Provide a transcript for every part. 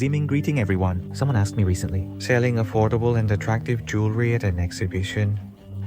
Ziming greeting everyone. Someone asked me recently, selling affordable and attractive jewelry at an exhibition.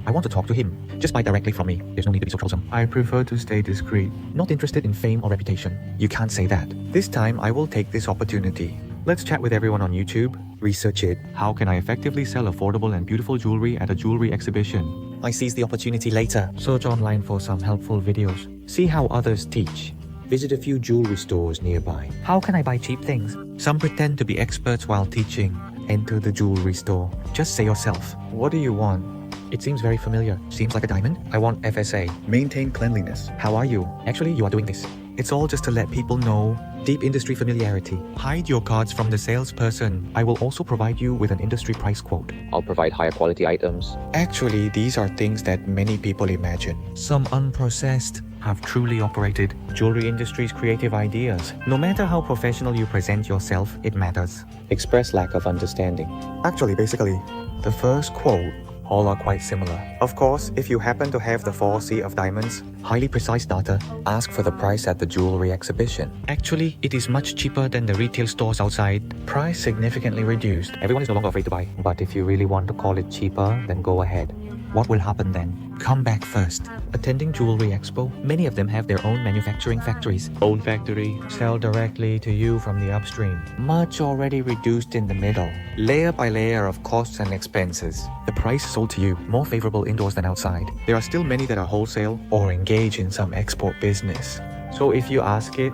I want to talk to him. Just buy directly from me. There's no need to be so troublesome. I prefer to stay discreet. Not interested in fame or reputation. You can't say that. This time, I will take this opportunity. Let's chat with everyone on YouTube. Research it. How can I effectively sell affordable and beautiful jewelry at a jewelry exhibition? I seize the opportunity later. Search online for some helpful videos. See how others teach. Visit a few jewelry stores nearby. How can I buy cheap things? Some pretend to be experts while teaching. Enter the jewelry store. Just say yourself. What do you want? It seems very familiar. Seems like a diamond. I want FSA. Maintain cleanliness. How are you? Actually, you are doing this. It's all just to let people know. Deep industry familiarity. Hide your cards from the salesperson. I will also provide you with an industry price quote. I'll provide higher quality items. Actually, these are things that many people imagine. Some unprocessed have truly operated jewelry industry's creative ideas. No matter how professional you present yourself, it matters. Express lack of understanding. Actually, basically, the first quote, all are quite similar. Of course, if you happen to have the 4C of diamonds, highly precise data, ask for the price at the jewelry exhibition. Actually, it is much cheaper than the retail stores outside. Price significantly reduced. Everyone is no longer afraid to buy. But if you really want to call it cheaper, then go ahead. What will happen then? Come back first. Attending Jewelry Expo, many of them have their own manufacturing factories. Own factory, sell directly to you from the upstream. Much already reduced in the middle. Layer by layer of costs and expenses. The price sold to you, more favorable indoors than outside. There are still many that are wholesale or engage in some export business. So if you ask it,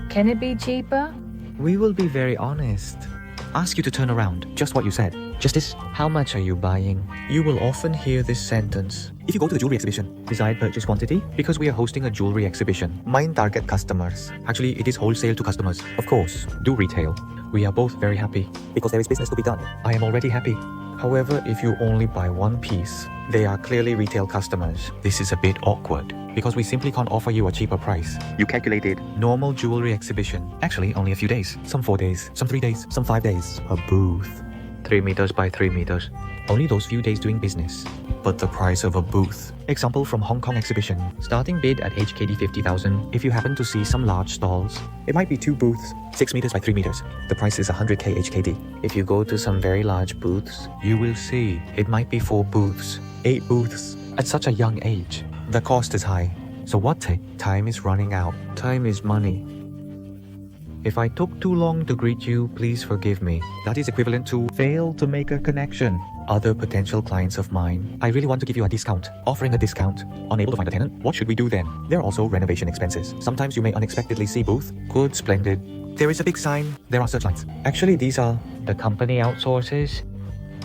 can it be cheaper? We will be very honest. Ask you to turn around, just what you said. Justice, how much are you buying? You will often hear this sentence. If you go to the jewelry exhibition, desired purchase quantity? Because we are hosting a jewelry exhibition. Mine target customers. Actually, it is wholesale to customers. Of course, do retail. We are both very happy. Because there is business to be done. I am already happy. However, if you only buy one piece, they are clearly retail customers. This is a bit awkward. Because we simply can't offer you a cheaper price. You calculated normal jewelry exhibition. Actually, only a few days. Some 4 days, some 3 days, some 5 days. A booth. 3 meters by 3 meters. Only those few days doing business. But the price of a booth. Example from Hong Kong exhibition. Starting bid at HKD 50,000. If you happen to see some large stalls, it might be 2 booths, 6 meters by 3 meters. The price is 100k HKD. If you go to some very large booths, you will see it might be 4 booths, 8 booths. At such a young age, the cost is high. So what? Time is running out. Time is money. If I took too long to greet you, please forgive me. That is equivalent to fail to make a connection. Other potential clients of mine, I really want to give you a discount. Offering a discount. Unable to find a tenant? What should we do then? There are also renovation expenses. Sometimes you may unexpectedly see booth. Good, splendid. There is a big sign. There are searchlights. Actually, these are the company outsources.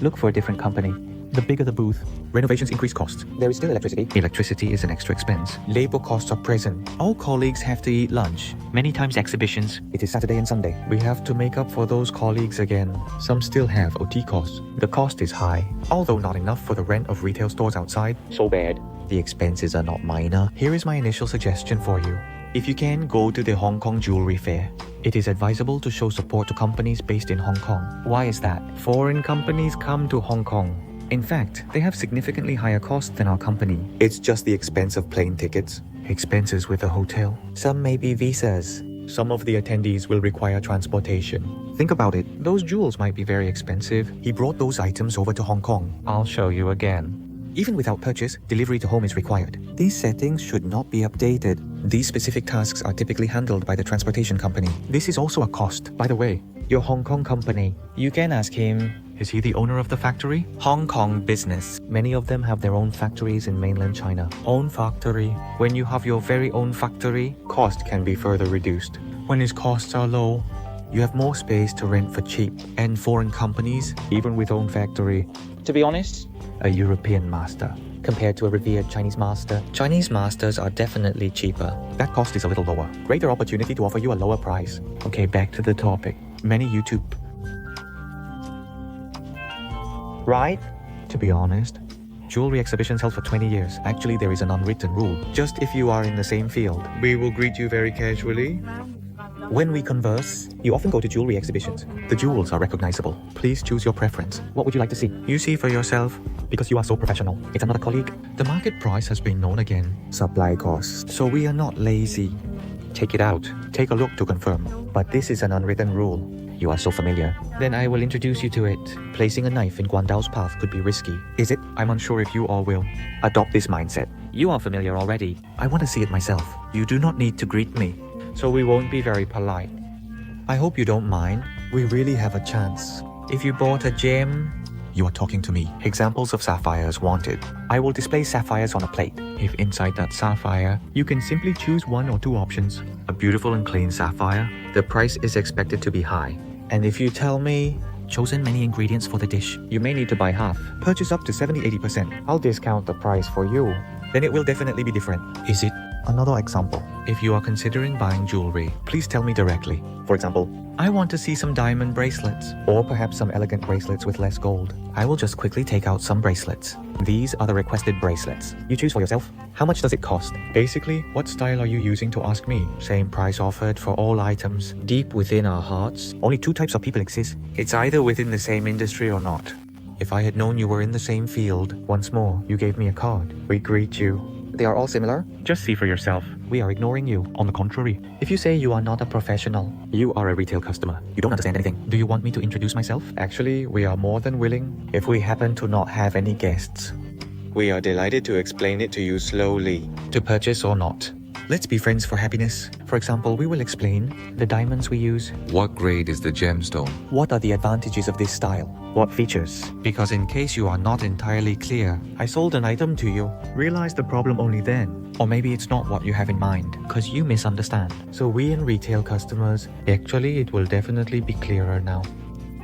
Look for a different company. The bigger the booth, renovations increase costs. There is still electricity. Electricity is an extra expense. Labor costs are present. All colleagues have to eat lunch. Many times exhibitions, it is Saturday and Sunday. We have to make up for those colleagues again. Some still have OT costs. The cost is high, although not enough for the rent of retail stores outside. So bad. The expenses are not minor. Here is my initial suggestion for you. If you can, go to the Hong Kong Jewelry Fair. It is advisable to show support to companies based in Hong Kong. Why is that? Foreign companies come to Hong Kong. In fact, they have significantly higher costs than our company. It's just the expense of plane tickets, expenses with a hotel. Some may be visas. Some of the attendees will require transportation. Think about it. Those jewels might be very expensive. He brought those items over to Hong Kong. I'll show you again. Even without purchase, delivery to home is required. These settings should not be updated. These specific tasks are typically handled by the transportation company. This is also a cost. By the way, your Hong Kong company, you can ask him, is he the owner of the factory? Hong Kong business. Many of them have their own factories in mainland China. Own factory. When you have your very own factory, cost can be further reduced. When his costs are low, you have more space to rent for cheap. And foreign companies, even with own factory, To be honest, a European master. Compared to a revered Chinese master, Chinese masters are definitely cheaper. That cost is a little lower. Greater opportunity to offer you a lower price. Okay, back to the topic. Many YouTube. Right? To be honest, jewelry exhibitions held for 20 years. Actually, there is an unwritten rule. Just if you are in the same field, we will greet you very casually. When we converse, you often go to jewelry exhibitions. The jewels are recognizable. Please choose your preference. What would you like to see? You see for yourself, because you are so professional. It's another colleague. The market price has been known again. Supply costs. So we are not lazy. Take it out. Take a look to confirm. But this is an unwritten rule. You are so familiar. Then I will introduce you to it. Placing a knife in Guandao's path could be risky. Is it? I'm unsure if you all will. Adopt this mindset. You are familiar already. I want to see it myself. You do not need to greet me. So we won't be very polite. I hope you don't mind. We really have a chance. If you bought a gem... You are talking to me. Examples of sapphires wanted. I will display sapphires on a plate. If inside that sapphire, you can simply choose one or two options. A beautiful and clean sapphire, the price is expected to be high. And if you tell me, chosen many ingredients for the dish, you may need to buy half. Purchase up to 70-80%. I'll discount the price for you. Then it will definitely be different. Is it? Another example. If you are considering buying jewelry, please tell me directly. For example, I want to see some diamond bracelets, or perhaps some elegant bracelets with less gold. I will just quickly take out some bracelets. These are the requested bracelets. You choose for yourself. How much does it cost? Basically, what style are you using to ask me? Same price offered for all items. Deep within our hearts, only two types of people exist. It's either within the same industry or not. If I had known you were in the same field, once more, you gave me a card. We greet you. They are all similar? Just see for yourself. We are ignoring you. On the contrary, if you say you are not a professional, you are a retail customer. You don't understand anything. Do you want me to introduce myself? Actually, we are more than willing if we happen to not have any guests. We are delighted to explain it to you slowly. To purchase or not. Let's be friends for happiness. For example, we will explain the diamonds we use. What grade is the gemstone? What are the advantages of this style? What features? Because in case you are not entirely clear, I sold an item to you. Realize the problem only then. Or maybe it's not what you have in mind, because you misunderstand. So we and retail customers, actually it will definitely be clearer now.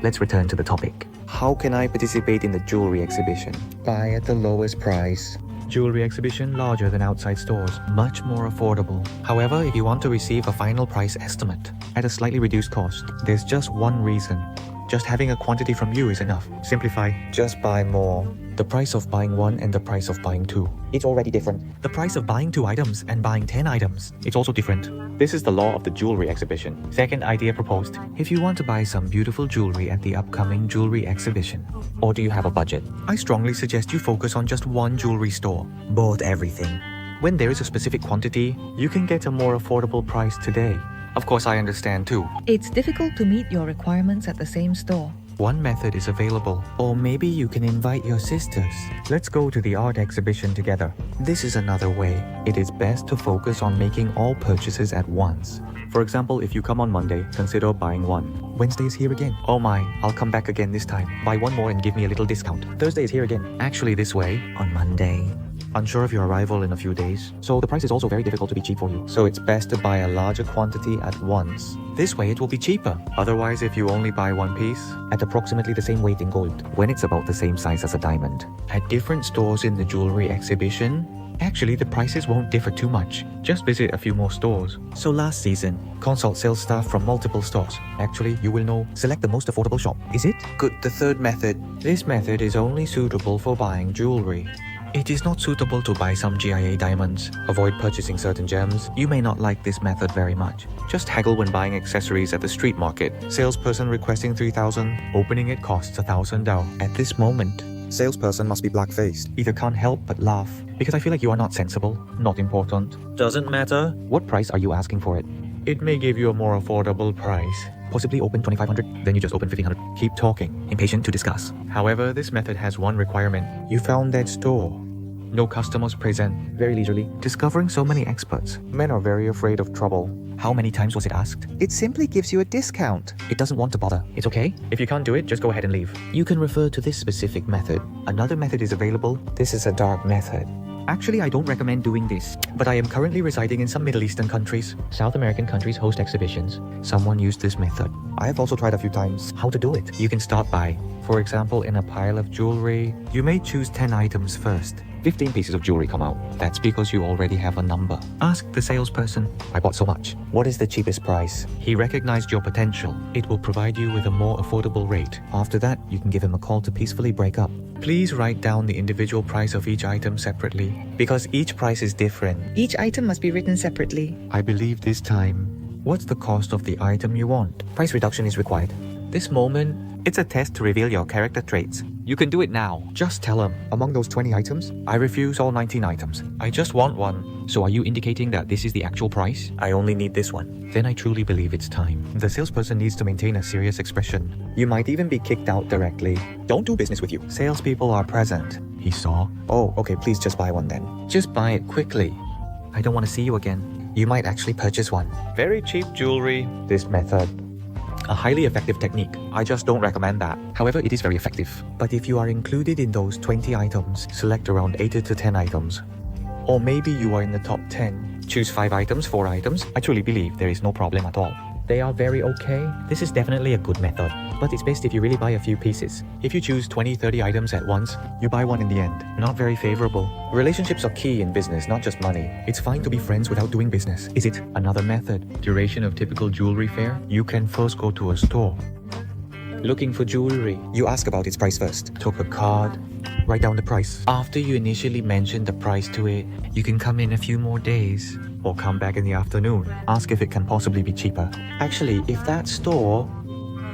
Let's return to the topic. How can I participate in the jewelry exhibition? Buy at the lowest price. Jewelry exhibition larger than outside stores, much more affordable. However, if you want to receive a final price estimate at a slightly reduced cost, there's just one reason. Just having a quantity from you is enough. Simplify. Just buy more. The price of buying one and the price of buying two. It's already different. The price of buying 2 items and buying 10 items. It's also different. This is the law of the jewelry exhibition. Second idea proposed. If you want to buy some beautiful jewelry at the upcoming jewelry exhibition, or do you have a budget? I strongly suggest you focus on just one jewelry store. Bought everything. When there is a specific quantity, you can get a more affordable price today. Of course, I understand too. It's difficult to meet your requirements at the same store. One method is available. Or maybe you can invite your sisters. Let's go to the art exhibition together. This is another way. It is best to focus on making all purchases at once. For example, if you come on Monday, consider buying one. Wednesday is here again. Oh my, I'll come back again this time. Buy one more and give me a little discount. Thursday is here again. Actually this way, on Monday. Unsure of your arrival in a few days, so the price is also very difficult to be cheap for you. So it's best to buy a larger quantity at once. This way it will be cheaper. Otherwise, if you only buy one piece, at approximately the same weight in gold, when it's about the same size as a diamond, at different stores in the jewelry exhibition, actually the prices won't differ too much. Just visit a few more stores. So last season, consult sales staff from multiple stores. Actually, you will know, select the most affordable shop. Is it? Good. The third method. This method is only suitable for buying jewelry. It is not suitable to buy some GIA diamonds. Avoid purchasing certain gems. You may not like this method very much. Just haggle when buying accessories at the street market. Salesperson requesting 3,000. Opening it costs 1,000 Dao. At this moment, salesperson must be black-faced. Either can't help but laugh. Because I feel like you are not sensible, not important. Doesn't matter. What price are you asking for it? It may give you a more affordable price. Possibly open 2,500, then you just open 1,500. Keep talking, impatient to discuss. However, this method has one requirement. You found that store. No customers present. Very leisurely. Discovering so many experts. Men are very afraid of trouble. How many times was it asked? It simply gives you a discount. It doesn't want to bother. It's okay. If you can't do it, just go ahead and leave. You can refer to this specific method. Another method is available. This is a dark method. Actually, I don't recommend doing this, but I am currently residing in some Middle Eastern countries. South American countries host exhibitions. Someone used this method. I have also tried a few times how to do it. You can start by, for example, in a pile of jewelry, you may choose 10 items first. 15 pieces of jewelry come out. That's because you already have a number. Ask the salesperson, I bought so much. What is the cheapest price? He recognized your potential. It will provide you with a more affordable rate. After that, you can give him a call to peacefully break up. Please write down the individual price of each item separately, because each price is different. Each item must be written separately. I believe this time. What's the cost of the item you want? Price reduction is required. This moment, it's a test to reveal your character traits. You can do it now. Just tell him, among those 20 items, I refuse all 19 items. I just want one. So are you indicating that this is the actual price? I only need this one. Then I truly believe it's time. The salesperson needs to maintain a serious expression. You might even be kicked out directly. Don't do business with you. Salespeople are present. He saw. Oh, okay, please just buy one then. Just buy it quickly. I don't want to see you again. You might actually purchase one. Very cheap jewelry. This method. A highly effective technique. I just don't recommend that. However, it is very effective. But if you are included in those 20 items, select around 8 to 10 items. Or maybe you are in the top 10. Choose 5 items, 4 items. I truly believe there is no problem at all. They are very okay. This is definitely a good method. But it's best if you really buy a few pieces. If you choose 20-30 items at once, you buy one in the end. Not very favorable. Relationships are key in business, not just money. It's fine to be friends without doing business. Is it? Another method. Duration of typical jewelry fair. You can first go to a store. Looking for jewelry. You ask about its price first. Took a card. Write down the price. After you initially mention the price to it, you can come in a few more days. Or come back in the afternoon. Ask if it can possibly be cheaper. Actually, if that store...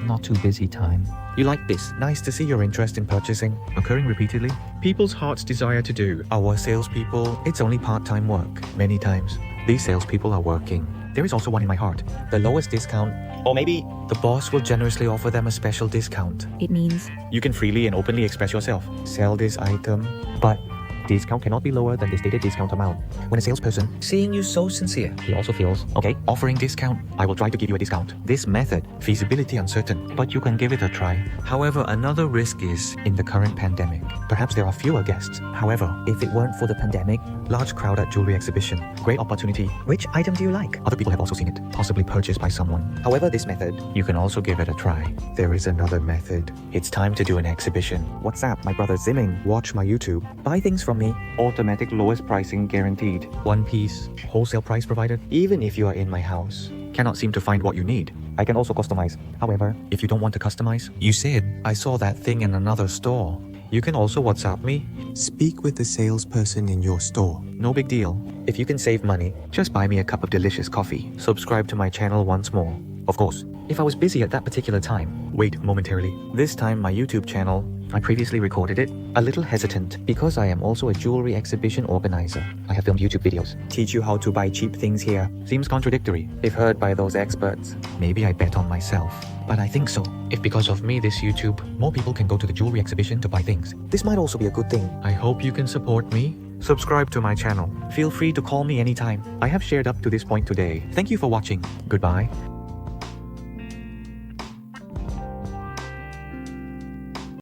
Not too busy time. You like this? Nice to see your interest in purchasing. Occurring repeatedly? People's heart's desire to do. Our salespeople, it's only part-time work. Many times. These salespeople are working. There is also one in my heart. The lowest discount. Or maybe the boss will generously offer them a special discount. It means You can freely and openly express yourself. Sell this item, but discount cannot be lower than the stated discount amount. When a salesperson, seeing you so sincere, he also feels, okay, offering discount, I will try to give you a discount. This method, feasibility uncertain, but you can give it a try. However, another risk is, in the current pandemic, perhaps there are fewer guests. However, if it weren't for the pandemic, large crowd at jewelry exhibition, great opportunity. Which item do you like? Other people have also seen it, possibly purchased by someone. However, this method, you can also give it a try. There is another method. It's time to do an exhibition. What's up, my brother Zimming? Watch my YouTube. Buy things from me. Automatic lowest pricing guaranteed. One piece, wholesale price provided. Even if you are in my house, cannot seem to find what you need. I can also customize. However, if you don't want to customize, you said, I saw that thing in another store. You can also WhatsApp me. Speak with the salesperson in your store. No big deal. If you can save money, just buy me a cup of delicious coffee. Subscribe to my channel once more. Of course, if I was busy at that particular time, wait momentarily. This time my YouTube channel, I previously recorded it, a little hesitant because I am also a jewelry exhibition organizer. I have filmed YouTube videos. Teach you how to buy cheap things here. Seems contradictory if heard by those experts. Maybe I bet on myself. But I think so. If because of me this YouTube, more people can go to the jewelry exhibition to buy things. This might also be a good thing. I hope you can support me. Subscribe to my channel. Feel free to call me anytime. I have shared up to this point today. Thank you for watching. Goodbye.